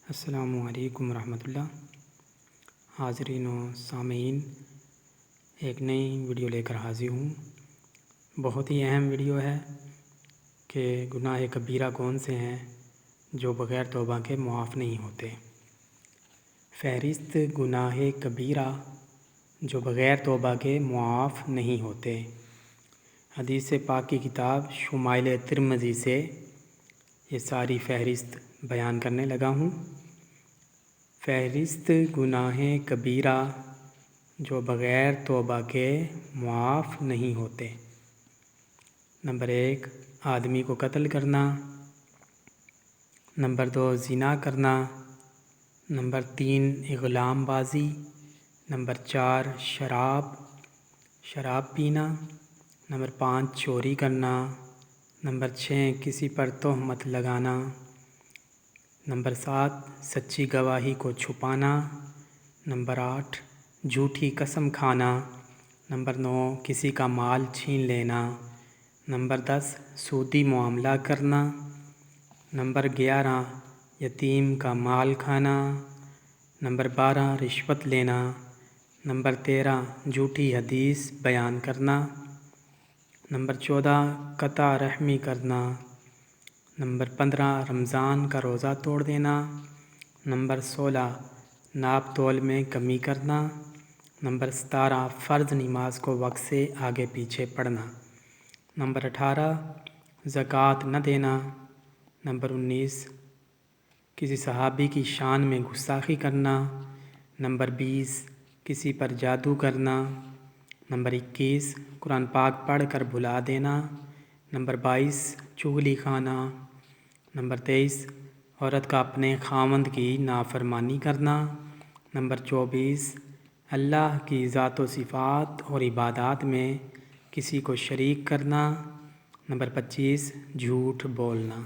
السلام علیکم ورحمۃ اللہ۔ حاضرین و سامعین، ایک نئی ویڈیو لے کر حاضر ہوں۔ بہت ہی اہم ویڈیو ہے کہ گناہ کبیرہ کون سے ہیں جو بغیر توبہ کے معاف نہیں ہوتے۔ فہرست گناہ کبیرہ جو بغیر توبہ کے معاف نہیں ہوتے۔ حدیث پاک کی کتاب شمائل ترمذی سے یہ ساری فہرست بیان کرنے لگا ہوں۔ فہرست گناہ کبیرہ جو بغیر توبہ کے معاف نہیں ہوتے۔ نمبر 1، آدمی کو قتل کرنا۔ نمبر 2، زنا کرنا۔ نمبر 3، اغلام بازی۔ نمبر 4، شراب پینا۔ نمبر 5، چوری کرنا۔ نمبر 6، کسی پر تہمت لگانا۔ نمبر 7، سچی گواہی کو چھپانا۔ نمبر 8، جھوٹی قسم کھانا۔ نمبر 9، کسی کا مال چھین لینا۔ نمبر 10، سودی معاملہ کرنا۔ نمبر 11، یتیم کا مال کھانا۔ نمبر 12، رشوت لینا۔ نمبر 13، جھوٹی حدیث بیان کرنا۔ نمبر 14، قطع رحمی کرنا۔ نمبر 15، رمضان کا روزہ توڑ دینا۔ نمبر 16، ناپ تول میں کمی کرنا۔ نمبر 17، فرض نماز کو وقت سے آگے پیچھے پڑھنا۔ نمبر 18، زکوٰۃ نہ دینا۔ نمبر 19، کسی صحابی کی شان میں گستاخی کرنا۔ نمبر 20، کسی پر جادو کرنا۔ نمبر 21، قرآن پاک پڑھ کر بھلا دینا۔ نمبر 22، چغلی کھانا۔ نمبر 23، عورت کا اپنے خاوند کی نافرمانی کرنا۔ نمبر 24، اللہ کی ذات و صفات اور عبادات میں کسی کو شریک کرنا۔ نمبر 25، جھوٹ بولنا۔